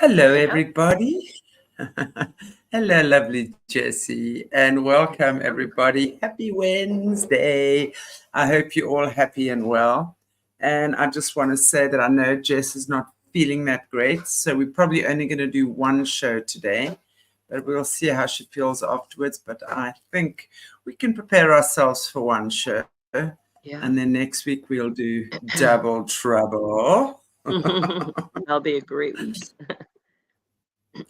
Hello, Yeah. everybody. Hello, lovely Jessie, and welcome, everybody. Happy Wednesday. I hope you're all happy and well. And I just want to say that I know Jess is not feeling that great, so we're probably only going to do one show today, but we'll see how she feels afterwards. But I think we can prepare ourselves for one show, and Yeah. then next week we'll do double trouble. That'll be a great week.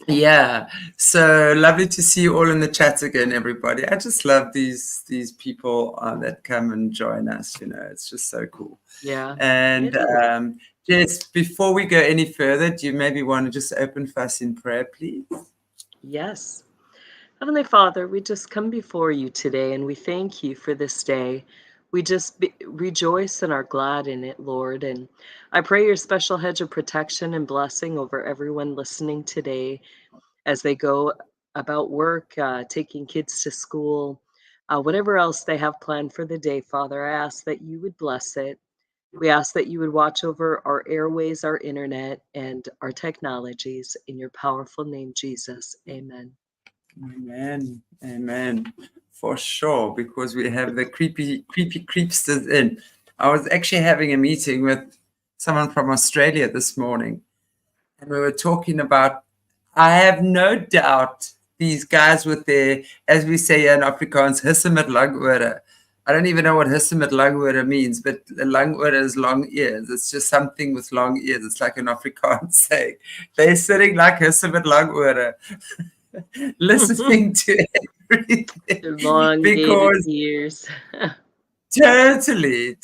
Yeah, so lovely to see you all in the chat again, everybody. I just love these people that come and join us. It's just so cool. Yeah, And it is. Jess, before we go any further, do you maybe want to just open for us in prayer, please? Yes. Heavenly Father, we just come before you today and we thank you for this day. We just rejoice and are glad in it, Lord. And I pray your special hedge of protection and blessing over everyone listening today as they go about work, taking kids to school, whatever else they have planned for the day, Father. I ask that you would bless it. We ask that you would watch over our airways, our internet, and our technologies. In your powerful name, Jesus. Amen. Amen. Amen. For sure, because we have the creepy creepsters in. I was actually having a meeting with someone from Australia this morning, and we were talking about, I have no doubt these guys with their, as we say in Afrikaans, hisse met lang ore. I don't even know what hisse met lang ore means, but lang ore is long ears. It's just something with long ears. It's like an Afrikaans saying. They're sitting like hisse met lang ore, listening to everything Elongated because ears. totally.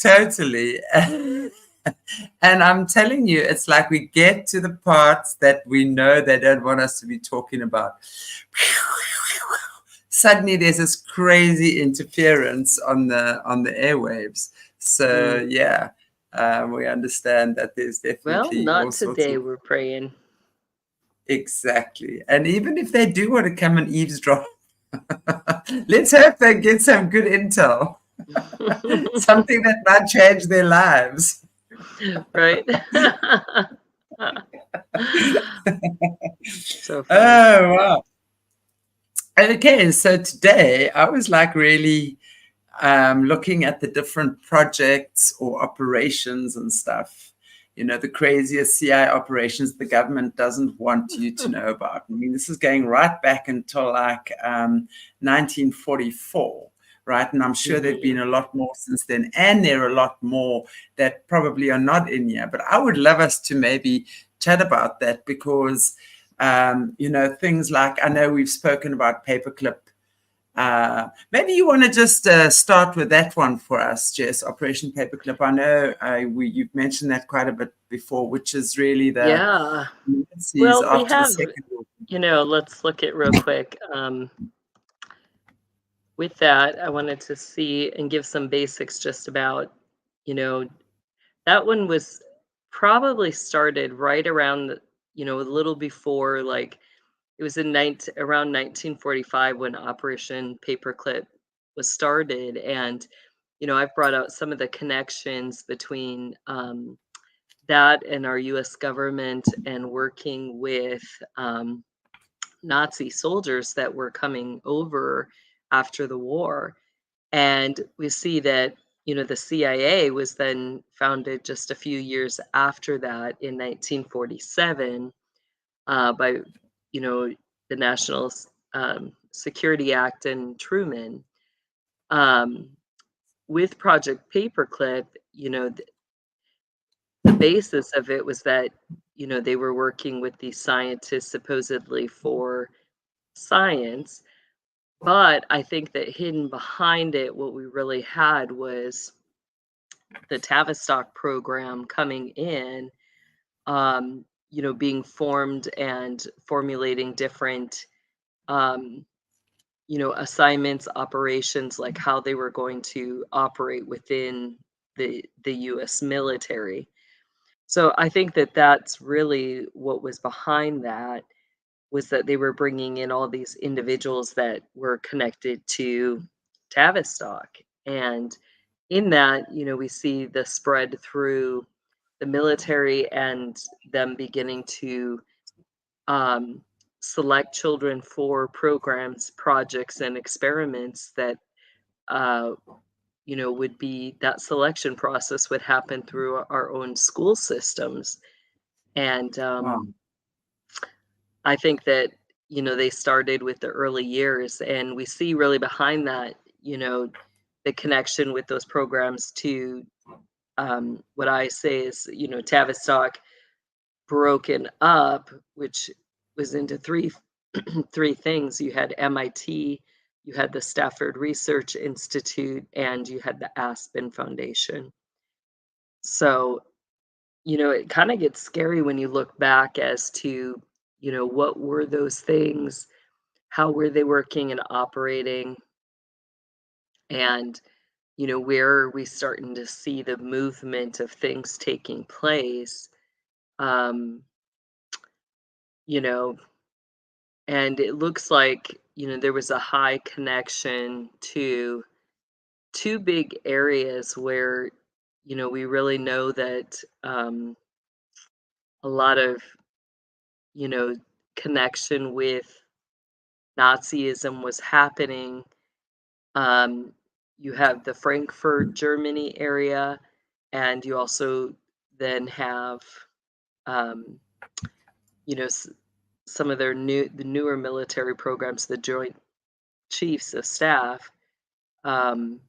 And I'm telling you, it's like we get to the parts that we know they don't want us to be talking about. Suddenly there's this crazy interference on the airwaves. So yeah, we understand that there's Well, definitely all not sorts today, of we're praying. exactly. And even if they do want to come and eavesdrop, let's hope they get some good intel. Something that might change their lives. Right? So funny. Oh, wow. Okay, so today I was like really looking at the different projects or operations and stuff. The craziest CI operations the government doesn't want you to know about. I mean, this is going right back until like 1944, right? And I'm sure there've been a lot more since then. And there are a lot more that probably are not in here. But I would love us to maybe chat about that because, things like, I know we've spoken about Paperclip. Maybe you want to just start with that one for us, Jess, Operation Paperclip. I know you've mentioned that quite a bit before, which is really the Yeah. Nazis Well, we after the have, Second World let's look at real quick. With that, I wanted to see and give some basics just about, you know, that one was probably started right around, a little before, like it was around 1945 when Operation Paperclip was started. And, I've brought out some of the connections between that and our US government and working with Nazi soldiers that were coming over after the war. And we see that, the CIA was then founded just a few years after that in 1947 by, the National Security Act and Truman. Um, with Project Paperclip, the basis of it was that, they were working with these scientists supposedly for science. But I think that hidden behind it, what we really had was the Tavistock program coming in, being formed and formulating different, um, assignments, operations, like how they were going to operate within the U.S. military. So I think that that's really what was behind that, was that they were bringing in all these individuals that were connected to Tavistock. And in that, we see the spread through the military and them beginning to um, select children for programs, projects, and experiments that uh, would be that selection process would happen through our own school systems. And Wow. I think that, they started with the early years, and we see really behind that, the connection with those programs to what I say is, Tavistock broken up, which was into three things. You had MIT, you had the Stafford Research Institute, and you had the Aspen Foundation. So, it kind of gets scary when you look back as to, what were those things? How were they working and operating? And, where are we starting to see the movement of things taking place? Um, you know, and it looks like, there was a high connection to two big areas where, we really know that a lot of, you know, connection with Nazism was happening. Um, you have the Frankfurt, Germany area, and you also then have, um, some of the newer military programs, the Joint Chiefs of Staff, um,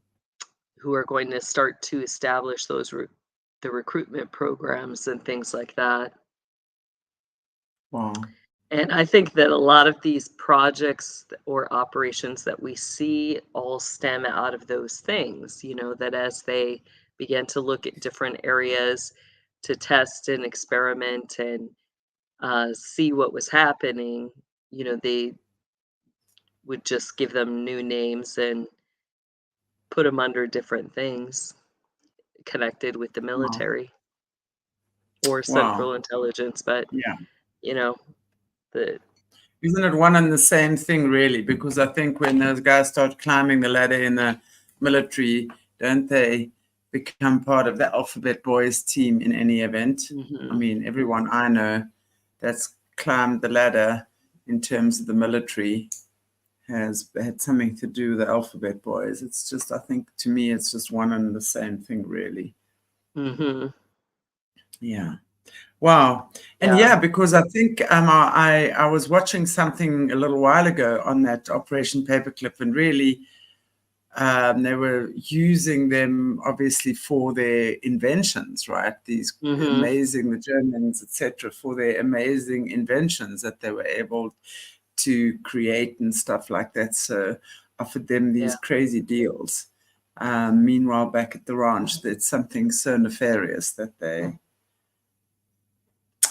who are going to start to establish the recruitment programs and things like that. Wow. And I think that a lot of these projects or operations that we see all stem out of those things, that as they began to look at different areas to test and experiment and see what was happening, they would just give them new names and put them under different things connected with the Wow. military or Wow. central intelligence. But, Yeah. you know, the Isn't it one and the same thing, really? Because I think when those guys start climbing the ladder in the military, don't they become part of the Alphabet Boys team in any event? I mhm. mean, everyone I know that's climbed the ladder in terms of the military has had something to do with the Alphabet Boys. It's just, I think, to me, it's just one and the same thing, really. Mhm. Yeah. Wow. And Yeah. yeah, because I think I was watching something a little while ago on that Operation Paperclip, and really they were using them obviously for their inventions, right? These Mhm. amazing, the Germans, etc., for their amazing inventions that they were able to create and stuff like that. So offered them Yeah. these crazy deals. Meanwhile, back at the ranch, there's something so nefarious that they.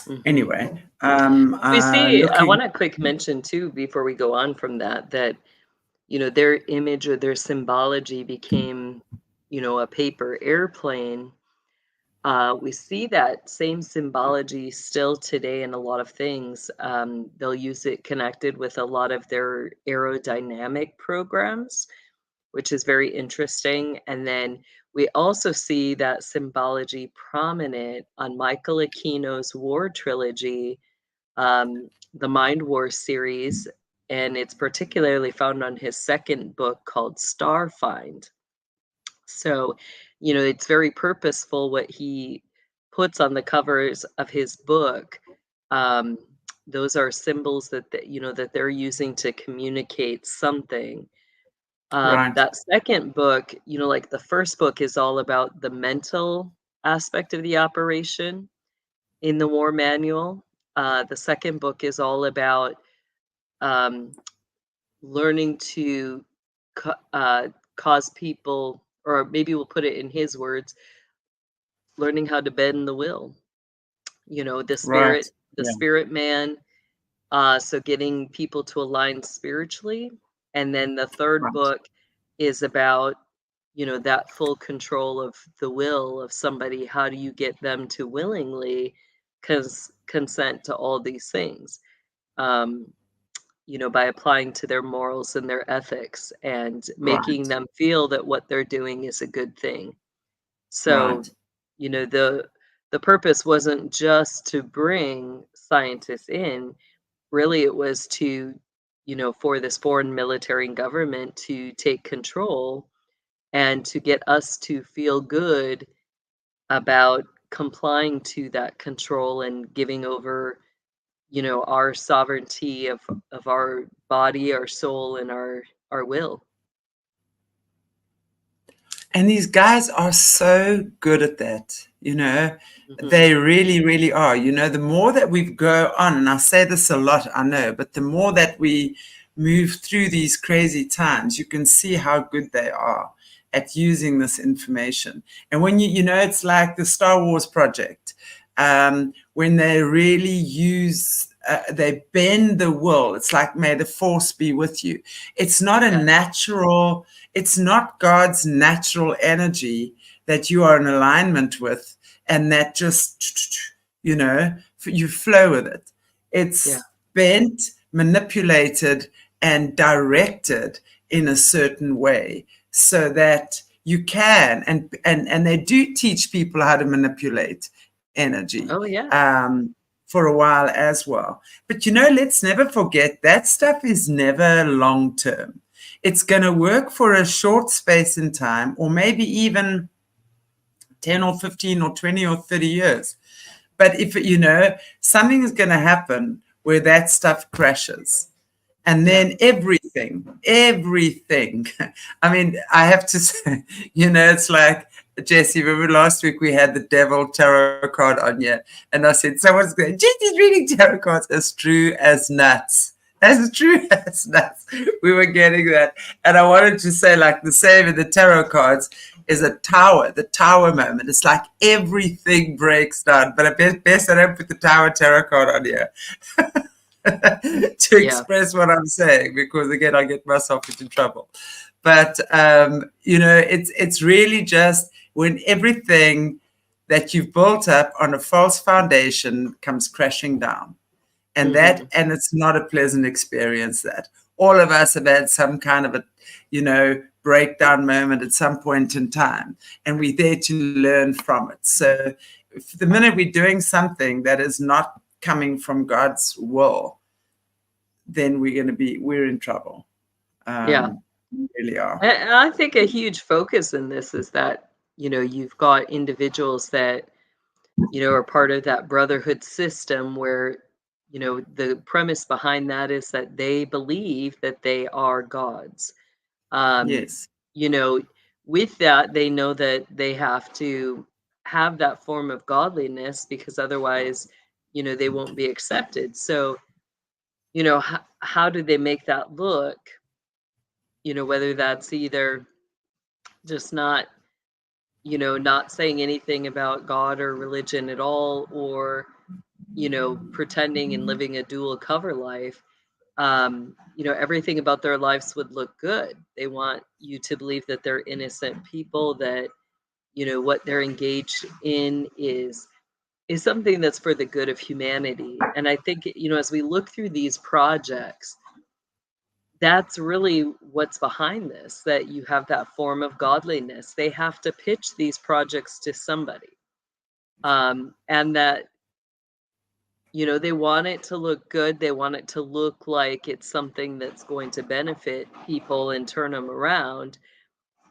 Mhm. Anyway, We see, I looking. want to quick mention too before we go on from that, their image or their symbology became, a paper airplane. We see that same symbology still today in a lot of things. They'll use it connected with a lot of their aerodynamic programs, which is very interesting. And then we also see that symbology prominent on Michael Aquino's War Trilogy, the Mind War series, and it's particularly found on his second book called Starfind. So, it's very purposeful what he puts on the covers of his book. Um, those are symbols that they're using to communicate something. Right, That second book, like the first book is all about the mental aspect of the operation in the war manual. The second book is all about um, learning to cause people, or maybe we'll put it in his words, learning how to bend the will. The right. the Yeah, spirit man. So getting people to align spiritually, and then the third right, book is about that full control of the will of somebody. How do you get them to willingly consent to all these things? Um, by applying to their morals and their ethics and making right, them feel that what they're doing is a good thing. So, right, the purpose wasn't just to bring scientists in, really it was to, for this foreign military and government to take control and to get us to feel good about complying to that control and giving over, our sovereignty of our body, our soul, and our will. And these guys are so good at that, Mhm. they really, really are. The more that we go on, and I say this a lot, I know, but the more that we move through these crazy times, you can see how good they are at using this information. And when it's like the Star Wars project, when they really use, they bend the will. It's like, may the force be with you. It's not a Yeah. natural, it's not God's natural energy that you are in alignment with, and that just, you flow with it. Yeah. It's bent, manipulated, and directed in a certain way so that you can, and they do teach people how to manipulate energy Oh, yeah. for a while as well. But let's never forget that stuff is never long term. It's going to work for a short space in time, or maybe even 10 or 15 or 20 or 30 years. But if, something is going to happen where that stuff crashes. And then everything, I mean, I have to say, it's like, Jessie, remember last week we had the devil tarot card on here. And I said, someone's going, Jessie's reading tarot cards as true as nuts. As true as nuts. We were getting that. And I wanted to say, like, the same in the tarot cards is the tower moment. It's like everything breaks down. But I best I don't put the tower tarot card on here. To express what I'm saying, because again, I get myself into trouble. But it's really just when everything that you've built up on a false foundation comes crashing down, and and it's not a pleasant experience. That all of us have had some kind of a breakdown moment at some point in time, and we're there to learn from it. So if the minute we're doing something that is not coming from God's will, then we're in trouble. Yeah. We really are. And I think a huge focus in this is that, you've got individuals that, are part of that brotherhood system where, the premise behind that is that they believe that they are gods. Um, Yes, you know, with that, they know that they have to have that form of godliness because otherwise, they won't be accepted. So, how do they make that look? Whether that's either just not saying anything about God or religion at all, or, pretending and living a dual cover life. Everything about their lives would look good. They want you to believe that they're innocent people, that, what they're engaged in is something that's for the good of humanity. And I think, as we look through these projects, that's really what's behind this, that you have that form of godliness. They have to pitch these projects to somebody. And that, they want it to look good. They want it to look like it's something that's going to benefit people and turn them around.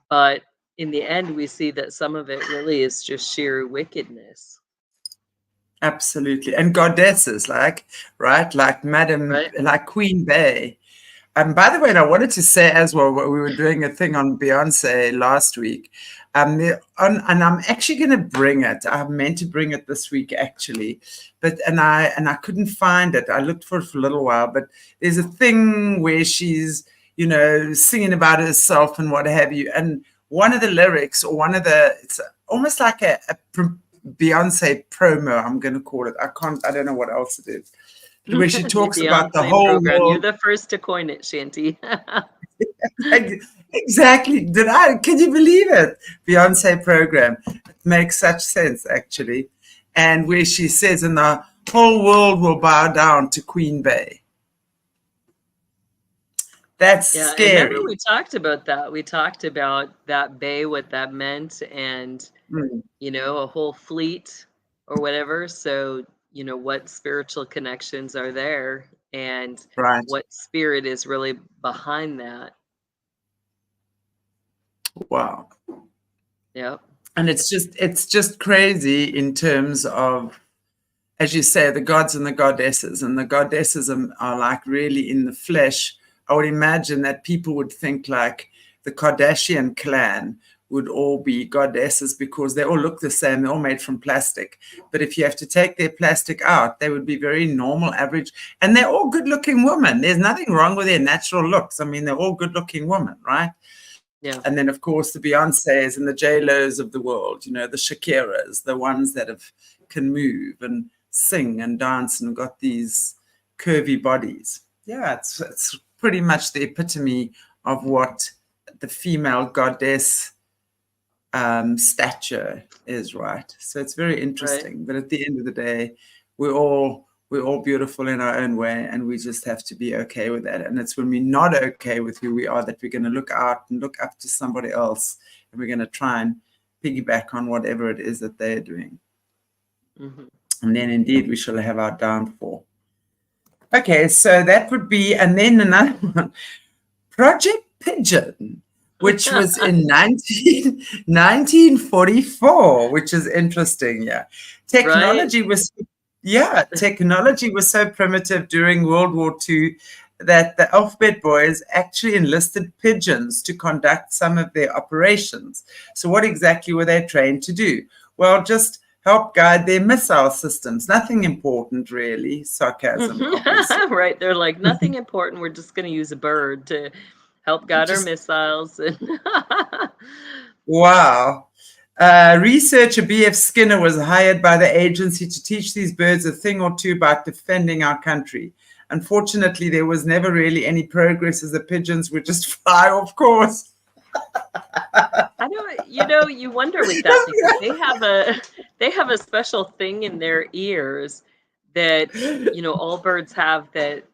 But in the end, we see that some of it really is just sheer wickedness. absolutely. And goddesses, right, like Madam, Right? like Queen Bey. By the way, and I wanted to say as well, we were doing a thing on Beyonce last week. And I'm actually going to bring it. I meant to bring it this week actually, but and I couldn't find it. I looked for it for a little while, but there's a thing where she's singing about herself and what have you. And one of the lyrics, or it's almost like a Beyonce promo. I'm going to call it. I don't know what else it is, where she The talks about the Beyonce whole program. You're world. the first to coin it, Shanty. Exactly. Can you believe it? Beyonce program. It makes such sense, actually. And where she says, and the whole world will bow down to Queen Bey. That's Yeah, and remember scary. we talked about that. We talked about that bay, what that meant, and Mm. a whole fleet or whatever. So, what spiritual connections are there? and Right. what spirit is really behind that. Wow. Yep. And it's just crazy in terms of, as you say, the gods and the goddesses, and the goddesses are like really in the flesh. I would imagine that people would think like the Kardashian clan would all be goddesses because they all look the same. They're all made from plastic. But if you have to take their plastic out, they would be very normal, average. And they're all good-looking women. There's nothing wrong with their natural looks. I mean, they're all good-looking women, right? Yeah. And then, of course, the Beyoncés and the J-Los of the world, you know, the Shakiras, the ones that can move and sing and dance and got these curvy bodies. Yeah, it's pretty much the epitome of what the female goddess stature is, right? So it's very interesting. Right. But at the end of the day, we're all beautiful in our own way, and we just have to be okay with that. And it's when we're not okay with who we are that we're going to look out and look up to somebody else, and we're going to try and piggyback on whatever it is that they're doing. Mm-hmm. And then indeed we shall have our downfall. Okay, so that would be, and then another one, Project Pigeon, which was in 1944, which is interesting. Yeah, technology was so primitive during World War II that the Alphabet Boys actually enlisted pigeons to conduct some of their operations. So what exactly were they trained to do? Well, just help guide their missile systems. Nothing important, really. Sarcasm, obviously. Right. They're like, nothing important. We're just going to use a bird to help guide our missiles. Wow. Researcher B.F. Skinner was hired by the agency to teach these birds a thing or two about defending our country. Unfortunately, there was never really any progress as the pigeons would just fly off course. I don't, you wonder with that because they have a special thing in their ears that, all birds have that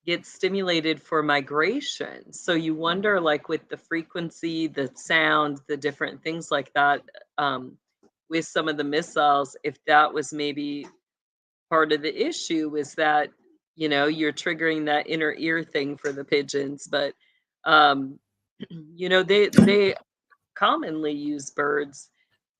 get stimulated for migration. So you wonder, like with the frequency, the sound, the different things like that, with some of the missiles, if that was maybe part of the issue, is that, you're triggering that inner ear thing for the pigeons. But they commonly use birds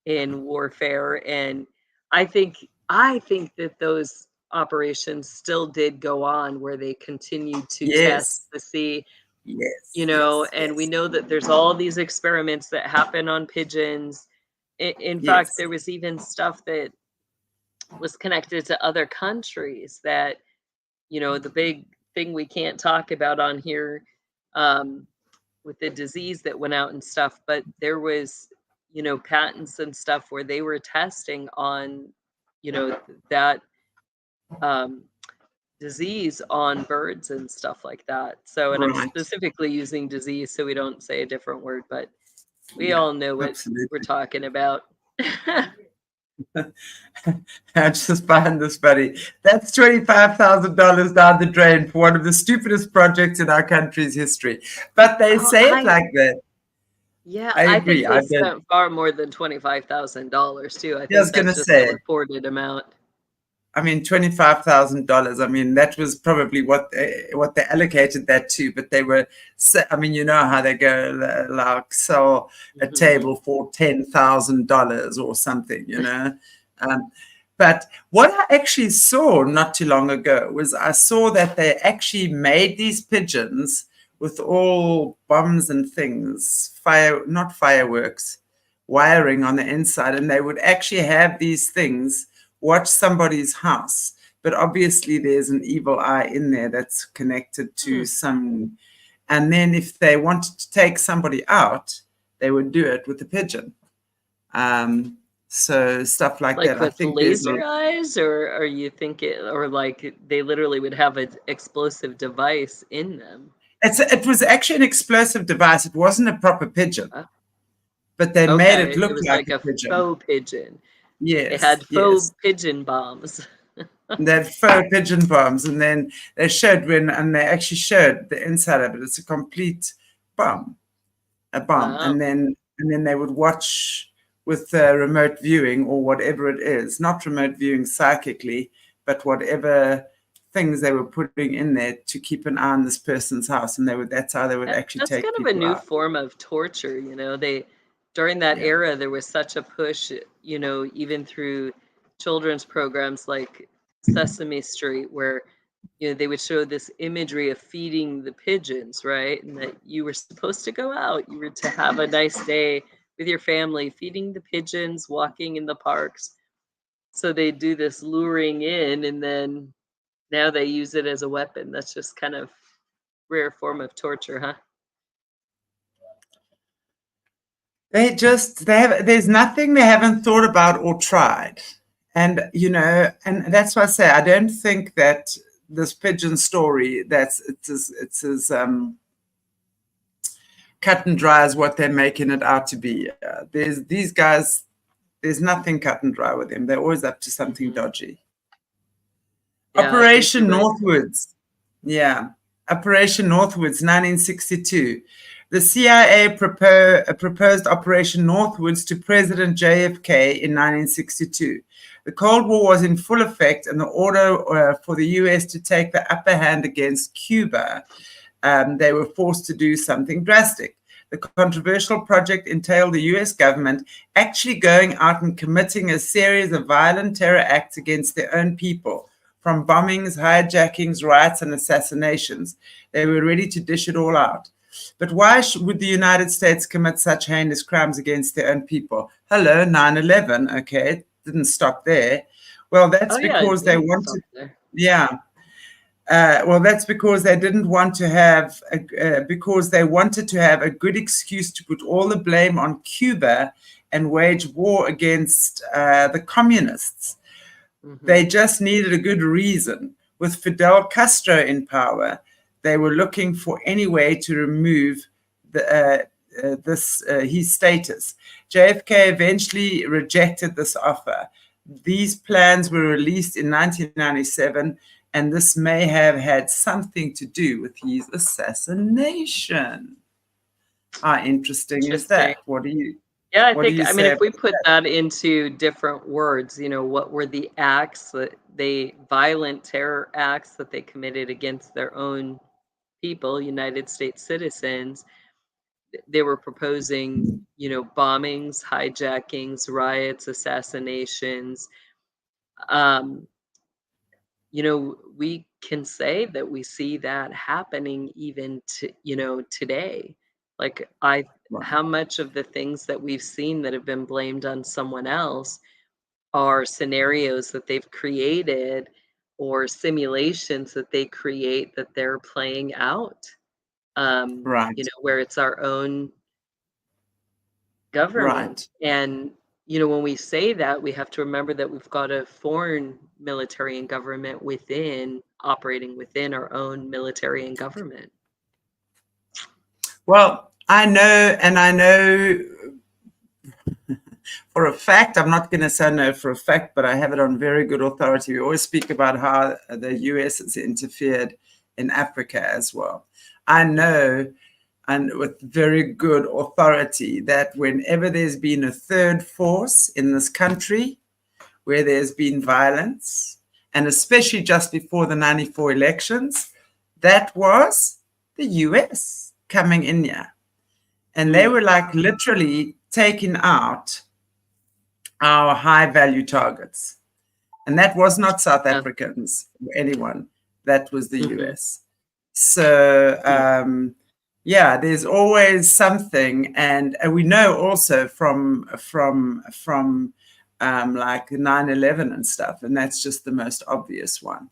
in warfare, and I think that those operations still did go on, where they continued to test to see, and we know that there's all these experiments that happen on pigeons. In fact, there was even stuff that was connected to other countries that, the big thing we can't talk about on here, with the disease that went out and stuff, but there was, patents and stuff where they were testing on, that disease on birds and stuff like that. So, and I'm specifically using disease so we don't say a different word, but we all know what we're talking about. I just find this funny. That's $25,000 down the drain for one of the stupidest projects in our country's history. But they say it like that. Yeah, I agree. I think they spent far more than $25,000 too. I think that's just the reported amount. I mean, $25,000. I mean, that was probably what they allocated that to. But they were, I mean, you know how they go, like sell a table for $10,000 or something, But what I actually saw not too long ago was I saw that they actually made these pigeons with all bombs and things, not fireworks, wiring on the inside, and they would actually have these things watch somebody's house, but obviously there's an evil eye in there that's connected to some, and then if they wanted to take somebody out, they would do it with a pigeon. So stuff like that. With laser eyes, or are you thinking, or like they literally would have an explosive device in them? It was actually an explosive device. It wasn't a proper pigeon, but they made it look like a pigeon. Faux pigeon. Yes, they had faux pigeon bombs. They had faux pigeon bombs, and then they showed and they actually showed the inside of it. It's a complete bomb, wow. and then they would watch with remote viewing or whatever it is, not remote viewing psychically, but whatever things they were putting in there to keep an eye on this person's house, and that's how they would actually That's take kind of a people new out. form of torture, during that Yeah. era, there was such a push, even through children's programs like Sesame Street, where, they would show this imagery of feeding the pigeons, right? And that you were supposed to go out, you were to have a nice day with your family, feeding the pigeons, walking in the parks. So they do this luring in, and then now they use it as a weapon. That's just kind of rare form of torture, huh? There's nothing they haven't thought about or tried. And, and that's why I say, I don't think that this pigeon story, it's as cut and dry as what they're making it out to be. These guys, there's nothing cut and dry with them. They're always up to something dodgy. Yeah, I think Operation you're right. Northwoods. Yeah. Operation Northwoods, 1962. The CIA proposed Operation Northwoods to President JFK in 1962. The Cold War was in full effect, and the order for the US to take the upper hand against Cuba, they were forced to do something drastic. The controversial project entailed the US government actually going out and committing a series of violent terror acts against their own people, from bombings, hijackings, riots, and assassinations. They were ready to dish it all out. But why would the United States commit such heinous crimes against their own people? Hello, 9/11, okay, it didn't stop there. Well, that's because they wanted, yeah. Well, that's because they didn't want to have, because they wanted to have a good excuse to put all the blame on Cuba and wage war against the communists. They just needed a good reason. With Fidel Castro in power, they were looking for any way to remove his status. JFK eventually rejected this offer. These plans were released in 1997, and this may have had something to do with his assassination. How interesting is that? What do you? Yeah, I mean, if we put that into different words, what were the acts violent terror acts that they committed against their own people, United States citizens? They were proposing, bombings, hijackings, riots, assassinations. We can say that we see that happening even today. Like how much of the things that we've seen that have been blamed on someone else are scenarios that they've created or simulations that they create that they're playing out. Right. Where it's our own government. Right. And when we say that, we have to remember that we've got a foreign military and government operating within our own military and government. Well, I know for a fact, I'm not going to say no for a fact, but I have it on very good authority. We always speak about how the US has interfered in Africa as well. I know, and with very good authority, that whenever there's been a third force in this country where there's been violence, and especially just before the 94 elections, that was the US coming in here. And they were like literally taking out our high value targets. And that was not South Africans or anyone, that was the US. So, yeah, there's always something, and we know also from like 9/11 and stuff, and that's just the most obvious one.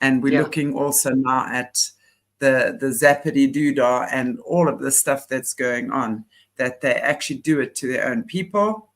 And we're looking also now at the zappity doodah and all of the stuff that's going on, that they actually do it to their own people,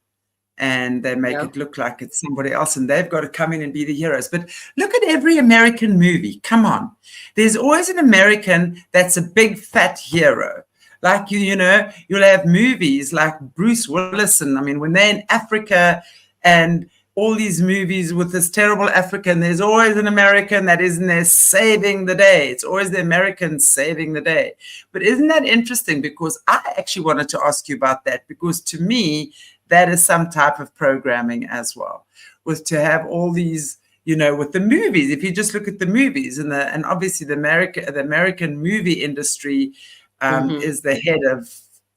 and they make it look like it's somebody else, and they've got to come in and be the heroes. But look at every American movie. Come on. There's always an American that's a big fat hero. Like, you'll have movies like Bruce Willis, and I mean, when they're in Africa and all these movies with this terrible African, there's always an American that isn't there saving the day. It's always the Americans saving the day. But isn't that interesting? Because I actually wanted to ask you about that, because to me, that is some type of programming as well, was to have all these you know, with the movies. If you just look at the movies and obviously the American movie industry is the head of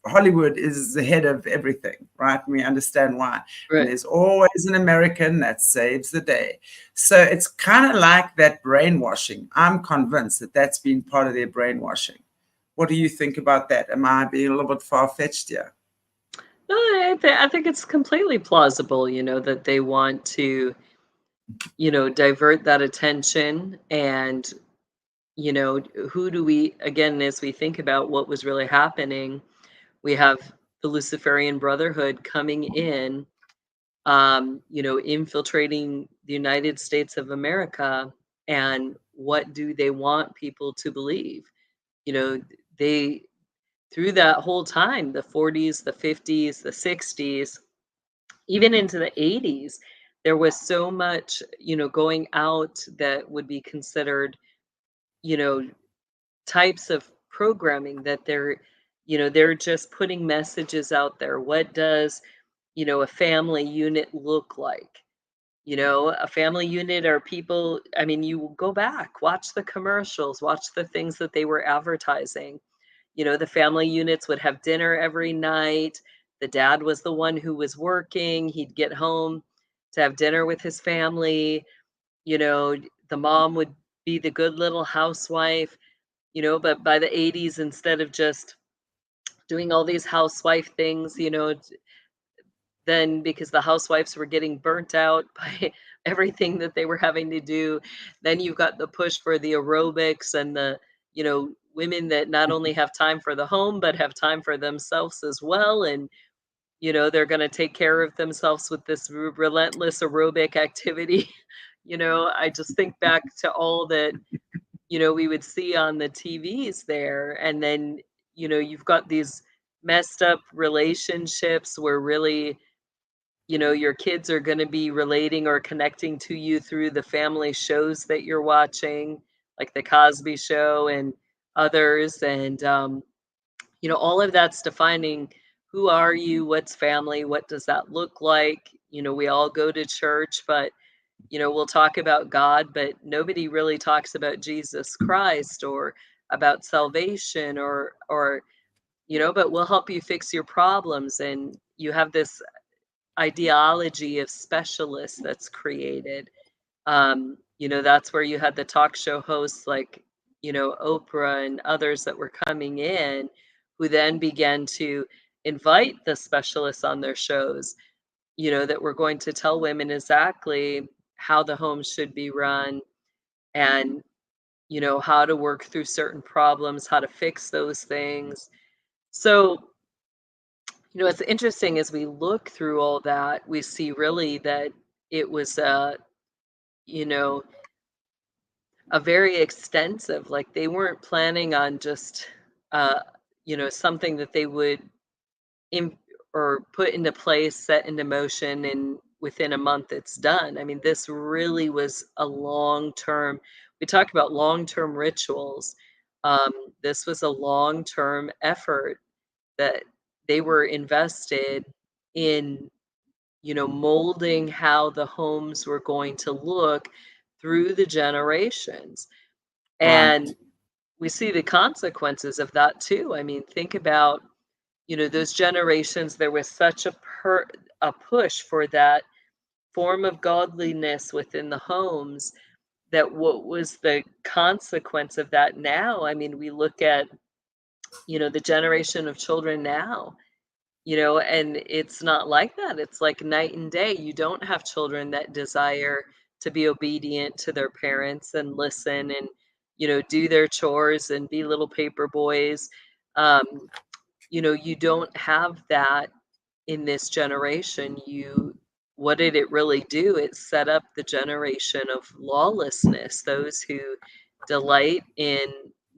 Hollywood, is the head of everything, right? And we understand why. Right. And there's always an American that saves the day. So it's kind of like that brainwashing. I'm convinced that that's been part of their brainwashing. What do you think about that? Am I being a little bit far-fetched here? No, I think it's completely plausible, you know, that they want to, you know, divert that attention. And, you know, who do we, again, as we think about what was really happening, we have the Luciferian Brotherhood coming in, you know, infiltrating the United States of America. And what do they want people to believe? You know, they, through that whole time, the 40s, the 50s, the 60s, even into the 80s, there was so much, you know, going out that would be considered, you know, types of programming that they're, you know, they're just putting messages out there. What does, you know, a family unit look like? You know, a family unit are people, I mean, you go back, watch the commercials, watch the things that they were advertising. You know, the family units would have dinner every night. The dad was the one who was working. He'd get home to have dinner with his family. You know, the mom would be the good little housewife, you know, but by the 80s, instead of just doing all these housewife things, you know, then because the housewives were getting burnt out by everything that they were having to do, then you've got the push for the aerobics and the, you know, women that not only have time for the home but have time for themselves as well. And you know, they're going to take care of themselves with this relentless aerobic activity. You know, I just think back to all that, you know, we would see on the TVs there. And then, you know, you've got these messed up relationships where really, you know, your kids are going to be relating or connecting to you through the family shows that you're watching, like the Cosby Show and others. And, you know, all of that's defining who are you, what's family, what does that look like? You know, we all go to church, but, you know, we'll talk about God, but nobody really talks about Jesus Christ or about salvation or, you know, but we'll help you fix your problems. And you have this ideology of specialists that's created. You know, that's where you had the talk show hosts like, you know, Oprah and others that were coming in who then began to invite the specialists on their shows, you know, that were going to tell women exactly how the home should be run and, you know, how to work through certain problems, how to fix those things. So, you know, it's interesting as we look through all that, we see really that it was you know, a very extensive, like they weren't planning on just, uh, you know, something that they would im or put into place, set into motion, and within a month it's done. I mean, this really was a long-term, we talk about long-term rituals. This was a long-term effort that they were invested in, you know, molding how the homes were going to look through the generations. Right. And we see the consequences of that too. I mean, think about, you know, those generations, there was such a push for that form of godliness within the homes that what was the consequence of that now? I mean, we look at, you know, the generation of children now, you know, and it's not like that. It's like night and day. You don't have children that desire to be obedient to their parents and listen and, you know, do their chores and be little paper boys. Um, you know, you don't have that in this generation. What did it really do? It set up the generation of lawlessness, those who delight in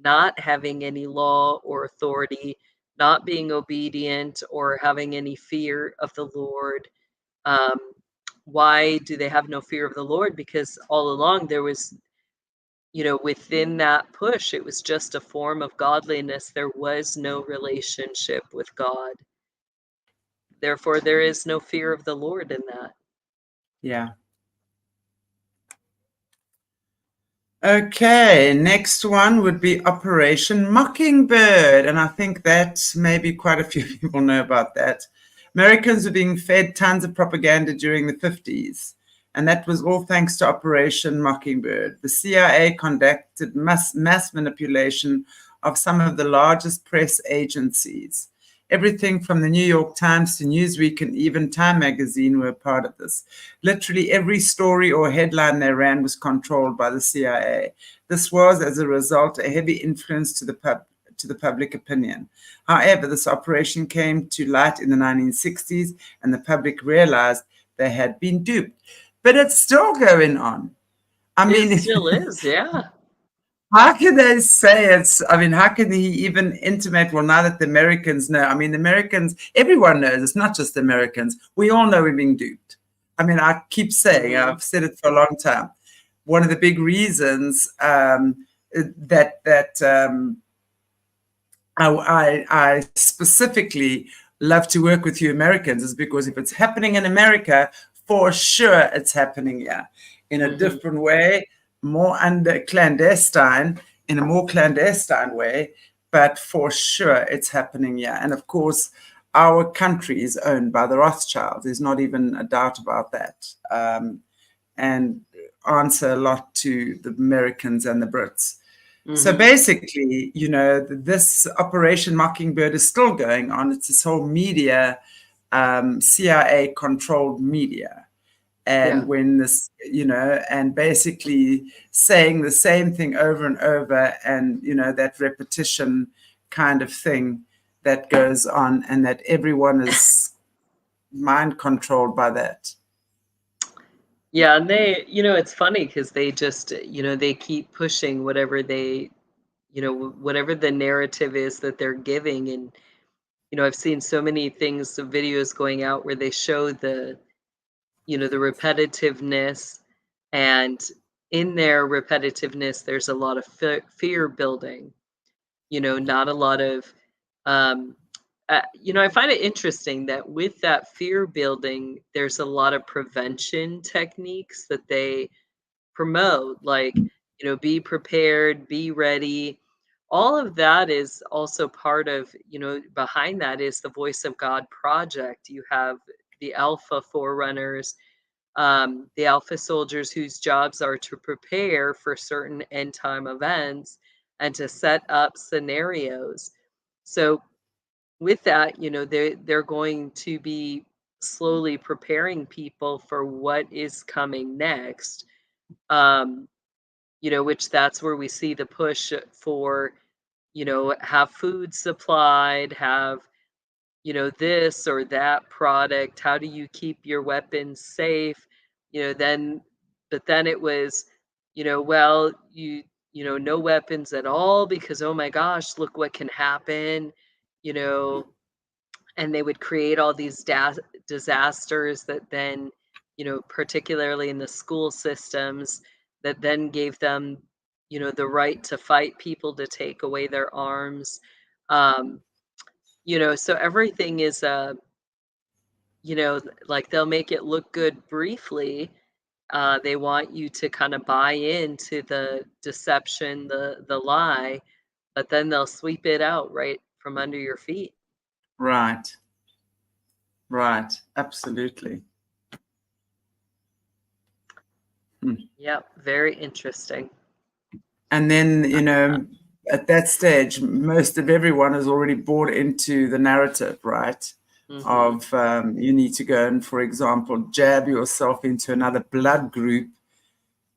not having any law or authority, not being obedient or having any fear of the Lord. Um, why do they have no fear of the Lord? Because all along there was, you know, within that push, it was just a form of godliness. There was no relationship with God. Therefore, there is no fear of the Lord in that. Yeah. Okay, next one would be Operation Mockingbird. And I think that maybe quite a few people know about that. Americans were being fed tons of propaganda during the 50s. And that was all thanks to Operation Mockingbird. The CIA conducted mass manipulation of some of the largest press agencies. Everything from the New York Times to Newsweek and even Time magazine were part of this. Literally every story or headline they ran was controlled by the CIA. This was, as a result, a heavy influence to the public opinion. However, this operation came to light in the 1960s, and the public realized they had been duped. But it's still going on. I mean, It still is, yeah. how can they say it's, I mean, how can he even intimate, well, now that the Americans know? I mean, the Americans, everyone knows, it's not just the Americans. We all know we're being duped. I mean, I keep saying, I've said it for a long time. One of the big reasons I specifically love to work with you Americans is because if it's happening in America, for sure it's happening here in a different way, more under clandestine, in a more clandestine way, but for sure it's happening here. And of course, our country is owned by the Rothschilds. There's not even a doubt about that. And answer a lot to the Americans and the Brits. So basically, you know, this Operation Mockingbird is still going on. It's this whole media, CIA-controlled media. And when this, you know, and basically saying the same thing over and over, and, you know, that repetition kind of thing that goes on, and that everyone is mind controlled by that. Yeah, and they, you know, it's funny because they just, you know, they keep pushing whatever they, you know, whatever the narrative is that they're giving. And, you know, I've seen so many things, videos going out where they show the, you know, the repetitiveness, and in their repetitiveness, there's a lot of fear building, you know, not a lot of, you know, I find it interesting that with that fear building, there's a lot of prevention techniques that they promote, like, you know, be prepared, be ready. All of that is also part of, you know, behind that is the Voice of God project. You have the Alpha Forerunners, the Alpha soldiers whose jobs are to prepare for certain end time events and to set up scenarios. So with that, you know, they're going to be slowly preparing people for what is coming next. You know, which that's where we see the push for, you know, have food supplied, have, you know, this or that product. How do you keep your weapons safe? You know, then, but then it was, you know, well, you know, no weapons at all because, oh my gosh, look what can happen, you know, and they would create all these disasters that then, you know, particularly in the school systems, that then gave them, you know, the right to fight people to take away their arms. um you know, so everything is you know, like they'll make it look good briefly. They want you to kind of buy into the deception, the lie, but then they'll sweep it out right from under your feet. Right. Right. Absolutely. Yep, very interesting. And then, you know, at that stage, most of everyone has already bought into the narrative, right? Of you need to go and, for example, jab yourself into another blood group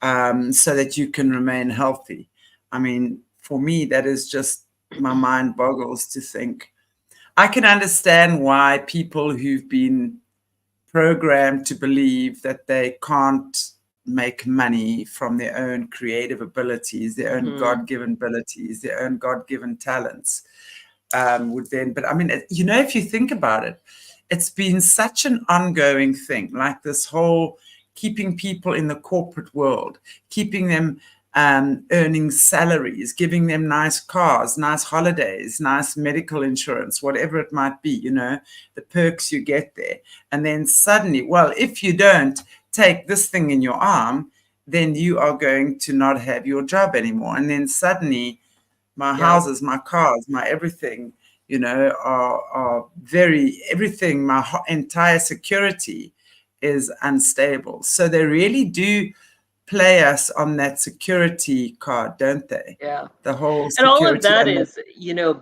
so that you can remain healthy. I mean, for me, that is just, my mind boggles to think. I can understand why people who've been programmed to believe that they can't make money from their own creative abilities, their own God-given abilities, their own God-given talents, would then, but I mean, you know, if you think about it, it's been such an ongoing thing, like this whole keeping people in the corporate world, keeping them earning salaries, giving them nice cars, nice holidays, nice medical insurance, whatever it might be, you know, the perks you get there. And then suddenly, well, if you don't take this thing in your arm, then you are going to not have your job anymore. And then suddenly my Yeah. houses, my cars, my everything, are everything, my entire security is unstable. So they really do play us on that security card, don't they? Yeah. The whole And all of security that and is,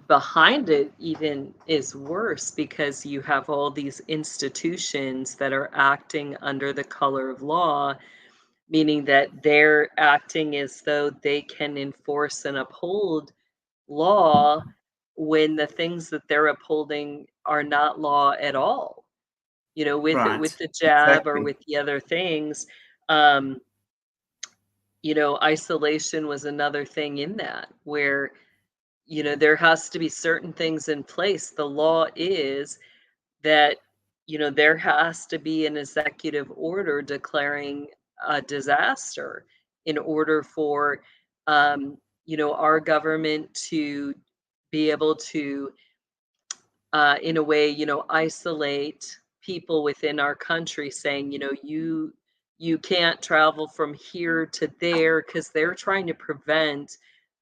behind it even is worse because you have all these institutions that are acting under the color of law, meaning that they're acting as though they can enforce and uphold law when the things that they're upholding are not law at all. With right, the jab or exactly, with the other things, um, isolation was another thing in that where there has to be certain things in place. The law is that, there has to be an executive order declaring a disaster in order for, um, our government to be able to, in a way, isolate people within our country, saying, you can't travel from here to there because they're trying to prevent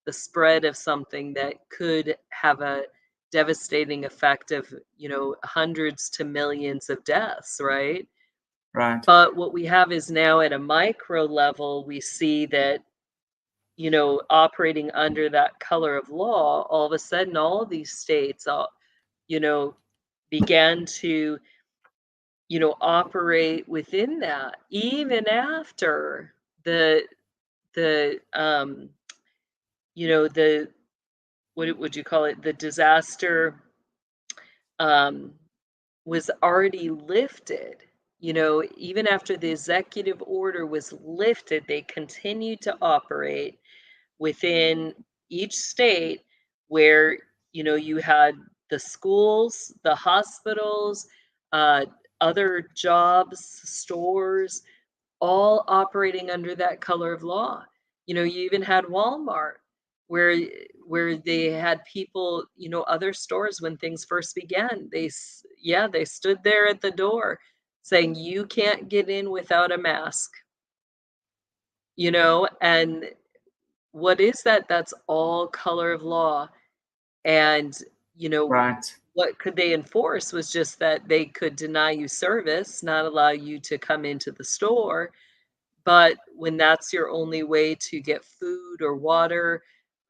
the spread of something that could have a devastating effect of, hundreds to millions of deaths, right? right, But what we have is now at a micro level, we see that, operating under that color of law, all of a sudden, all of these states, you know, began to, operate within that, even after the the what would you call it? The disaster um was already lifted. Even after the executive order was lifted, they continued to operate within each state where you had the schools, the hospitals, uh, other jobs, stores, all operating under that color of law. You even had Walmart where they had people, other stores when things first began. They stood there at the door saying you can't get in without a mask, and what is that? That's all color of law. And, you know, right. what could they enforce was just that they could deny you service, not allow you to come into the store. But when that's your only way to get food or water,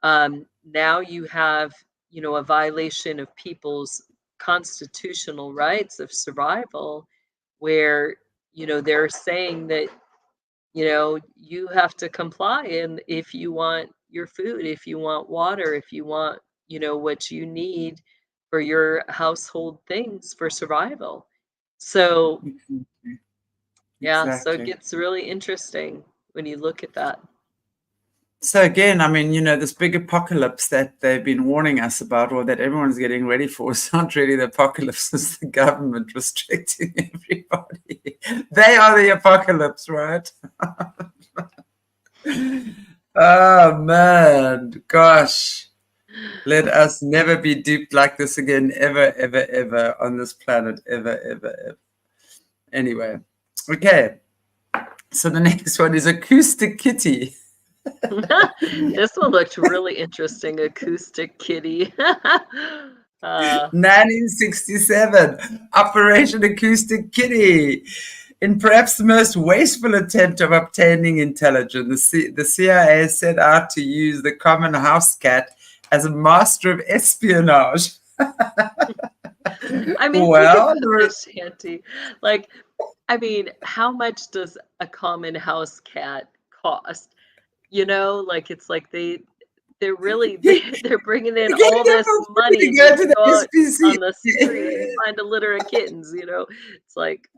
now you have, a violation of people's constitutional rights of survival, where, they're saying that you have to comply, and if you want your food, if you want water, if you want, what you need for your household things for survival. So, Exactly. yeah, so it Exactly. gets really interesting when you look at that. So again, I mean, this big apocalypse that they've been warning us about, or that everyone's getting ready for, is not really the apocalypse; it's the government restricting everybody. They are the apocalypse, right? Oh man, gosh. Let us never be duped like this again, ever, ever, ever on this planet, ever, ever, ever. Anyway, okay. So the next one is Acoustic Kitty. This one looked really interesting, Acoustic Kitty. 1967, Operation Acoustic Kitty. In perhaps the most wasteful attempt of obtaining intelligence, the CIA set out to use the common house cat as a master of espionage. I mean, think Well, about this, Shanty. Like, how much does a common house cat cost? Like it's like they're really you're they're bringing in getting all them this for free money, to and go they to can the go out SPC. on the street and find a litter of kittens. It's like,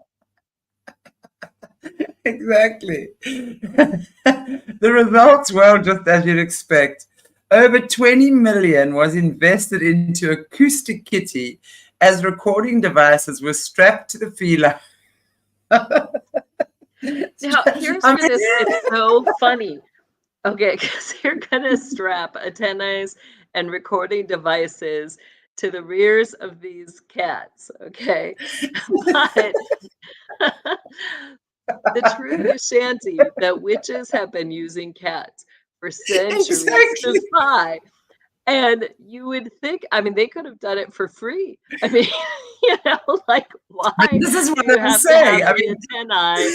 Exactly. The results, well, just as you'd expect. Over 20 million was invested into Acoustic Kitty as recording devices were strapped to the feline. now here's I where this mean, gets so funny. Okay, because you're gonna strap antennas and recording devices to the rears of these cats, okay? But The truth is, Shanti, that witches have been using cats for centuries Exactly. to spy. And you would think, I mean, they could have done it for free. I mean, like, why But this is do what you I'm have to saying. have I the antennae?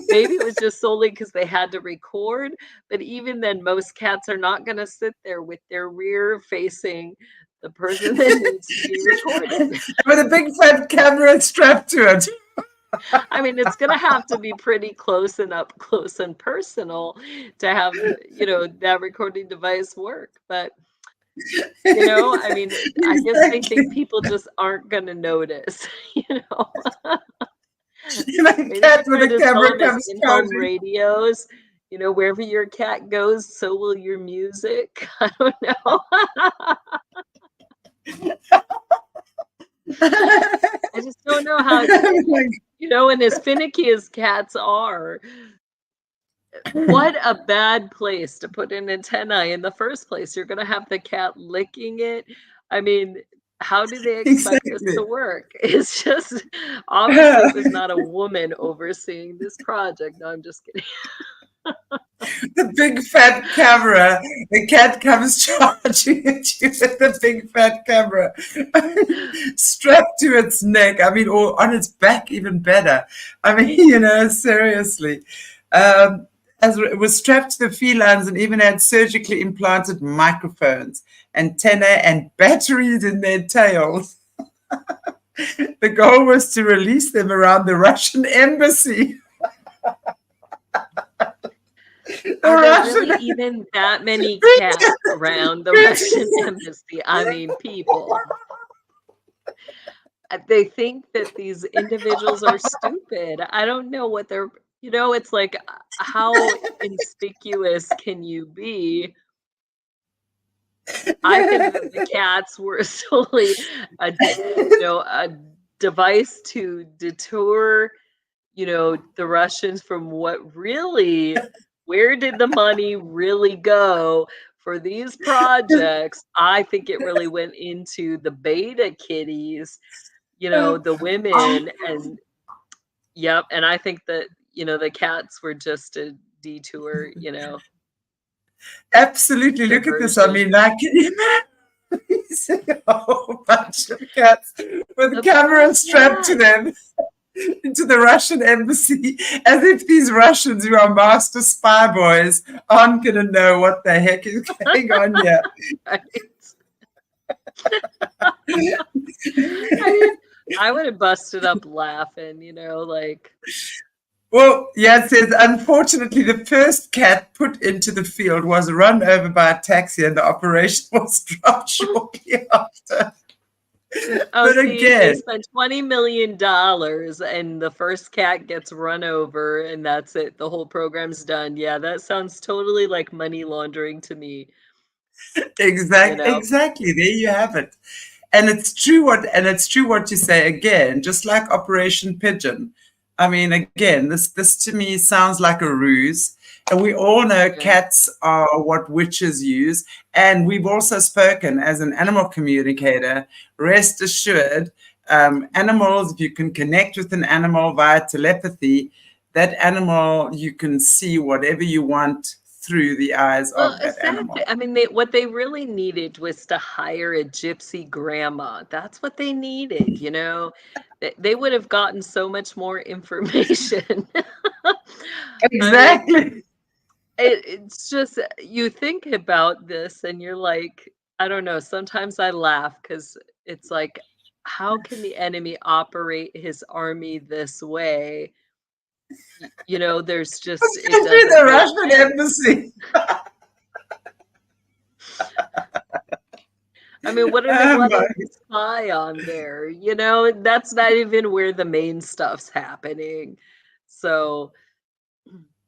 Maybe it was just solely because they had to record, but even then, most cats are not going to sit there with their rear facing the person that needs to be recorded. with a big fat camera strapped to it. I mean, it's going to have to be pretty close and up close and personal to have, that recording device work. But, I mean, I guess they Exactly. think people just aren't going to notice, Maybe Cat they're with trying a to sell camera them as comes in-home charging. radios. Wherever your cat goes, so will your music. I don't know. I just don't know how, and as finicky as cats are, what a bad place to put an antenna in the first place. You're going to have the cat licking it. I mean, how do they expect this Exactly. to work? It's just, obviously, it was not a woman overseeing this project. No, I'm just kidding. The big fat camera. The cat comes charging at you with the big fat camera strapped to its neck. I mean, or on its back, even better. I mean, seriously. As it was strapped to the felines and even had surgically implanted microphones, antennae, and batteries in their tails. The goal was to release them around the Russian embassy. Are there really even that many cats around the Russian embassy? I mean, people. They think that these individuals are stupid. I don't know what they're, it's like, how inconspicuous can you be? I think that the cats were solely a device to deter, the Russians from what really, where did the money really go for these projects? I think it really went into the beta kitties, the women, and yep. And I think that, the cats were just a detour, Absolutely. Look at this. I diversion. mean, like, can you imagine a whole bunch of cats with cameras strapped to them into the Russian embassy, as if these Russians who are master spy boys aren't going to know what the heck is going on here. Right. I mean, I would have busted up laughing, like. Well, yeah, it says, unfortunately, the first cat put into the field was run over by a taxi and the operation was dropped shortly after. Oh, But see, again, they spent $20 million and the first cat gets run over and that's it. The whole program's done. Yeah, that sounds totally like money laundering to me. exactly. There you have it. And it's true what you say again, just like Operation Pigeon. I mean, again, this to me sounds like a ruse. And we all know cats are what witches use. And we've also spoken as an animal communicator, rest assured, animals, if you can connect with an animal via telepathy, that animal, you can see whatever you want through the eyes of that animal. I mean, what they really needed was to hire a gypsy grandma. That's what they needed, They would have gotten so much more information. Exactly. I mean, it's just, you think about this and you're like, I don't know, sometimes I laugh because it's like, how can the enemy operate his army this way? There's just, it Through doesn't the make Russian sense. embassy. I mean, what are they wanting to spy on there? That's not even where the main stuff's happening. So